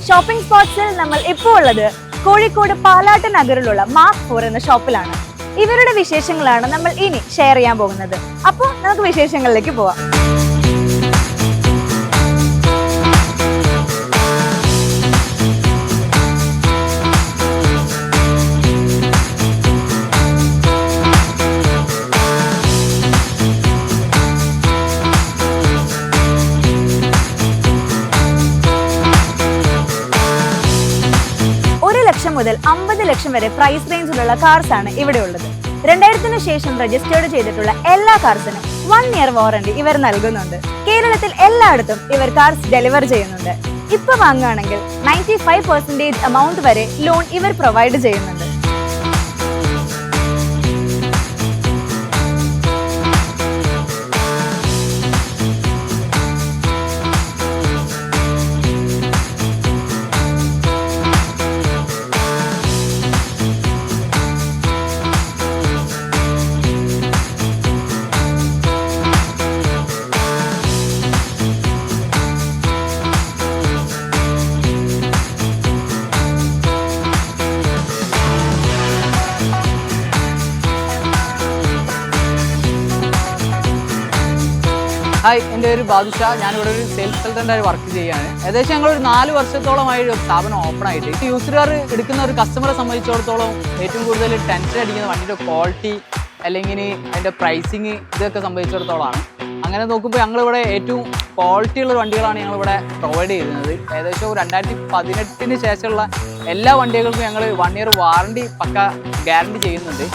Shopping സ്പോട്സിൽ നമ്മൾ ഇപ്പോൾ ഉള്ളത് കോഴിക്കോട് പാലാട്ട് നഗറിലുള്ള മാർക്ക് 4 എന്ന ഷോപ്പിലാണ്. ഇവരുടെ വിശേഷങ്ങളാണ് നമ്മൾ ഇനി ഷെയർ ചെയ്യാൻ പോകുന്നത്. അപ്പോൾ നമുക്ക് വിശേഷങ്ങളിലേക്ക് പോവാം. മുതൽ 50 ലക്ഷം വരെ പ്രൈസ് റേഞ്ചിലുള്ള കാർസ് ആണ് ഇവിടെ ഉള്ളത്. 2000 ശേഷം രജിസ്റ്റേർഡ് ചെയ്തിട്ടുള്ള എല്ലാ കാർസിനും 1 ഇയർ വാറന്റി ഇവർ നൽകുന്നുണ്ട്. കേരളത്തിൽ എല്ലായിടത്തും ഇവർ കാർസ് ഡെലിവർ ചെയ്യുന്നുണ്ട്. ഇപ്പൊ വാങ്ങുകയാണെങ്കിൽ 95% എമൗണ്ട് വരെ ലോൺ ഇവർ പ്രൊവൈഡ് ചെയ്യുന്നുണ്ട്. ഹായ്, എൻ്റെ പേര് ബാദുഷാ. ഞാനിവിടെ ഒരു സെയിൽസ് കൺസൾട്ടൻ്റായി വർക്ക് ചെയ്യുകയാണ്. ഏകദേശം ഞങ്ങളൊരു 4 വർഷത്തോളമായി ഒരു സ്ഥാപനം ഓപ്പൺ ആയിട്ട്. യൂസർകാർ എടുക്കുന്ന ഒരു കസ്റ്റമറെ സംബന്ധിച്ചിടത്തോളം ഏറ്റവും കൂടുതൽ ടെൻഷൻ അടിക്കുന്ന വണ്ടിയുടെ ക്വാളിറ്റി അല്ലെങ്കിൽ അതിൻ്റെ പ്രൈസിങ് ഇതൊക്കെ സംബന്ധിച്ചിടത്തോളമാണ്. അങ്ങനെ നോക്കുമ്പോൾ ഞങ്ങളിവിടെ ഏറ്റവും ക്വാളിറ്റി ഉള്ള വണ്ടികളാണ് ഞങ്ങളിവിടെ പ്രൊവൈഡ് ചെയ്യുന്നത്. ഏകദേശം 2018 ശേഷമുള്ള എല്ലാ വണ്ടികൾക്കും ഞങ്ങൾ 1 ഇയർ വാറണ്ടി പക്ക ഗ്യാരണ്ടി ചെയ്യുന്നുണ്ട്.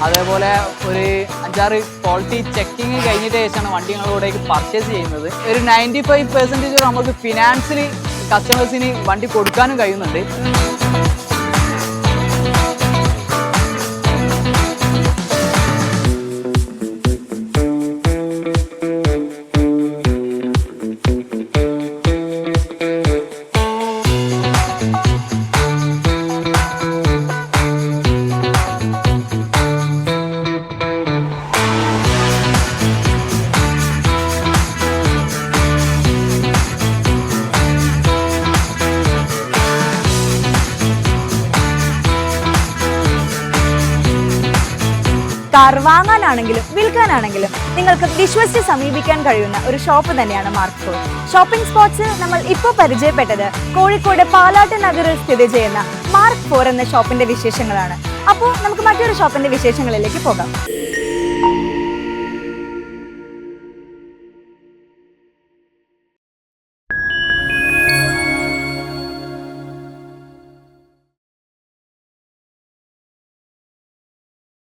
അതേപോലെ ഒരു 5-6 ക്വാളിറ്റി ചെക്കിങ് കഴിഞ്ഞിട്ട് ശേഷമാണ് വണ്ടി ഞങ്ങളിവിടേക്ക് പർച്ചേസ് ചെയ്യുന്നത്. ഒരു 95% നമുക്ക് ഫിനാൻസിന് കസ്റ്റമേഴ്സിന് വണ്ടി കൊടുക്കാനും കഴിയുന്നുണ്ട്. കാർ വാങ്ങാനാണെങ്കിലും വിൽക്കാനാണെങ്കിലും നിങ്ങൾക്ക് വിശ്വസിച്ച് സമീപിക്കാൻ കഴിയുന്ന ഒരു ഷോപ്പ് തന്നെയാണ് മാർക്ക് 4. ഷോപ്പിംഗ് സ്പോട്സിൽ നമ്മൾ ഇപ്പോൾ പരിചയപ്പെട്ടത് കോഴിക്കോട് പാലാട്ട് നഗറിൽ സ്ഥിതി ചെയ്യുന്ന മാർക്ക് 4 എന്ന ഷോപ്പിന്റെ വിശേഷങ്ങളാണ്. അപ്പോൾ നമുക്ക് മറ്റൊരു ഷോപ്പിന്റെ വിശേഷങ്ങളിലേക്ക് പോകാം.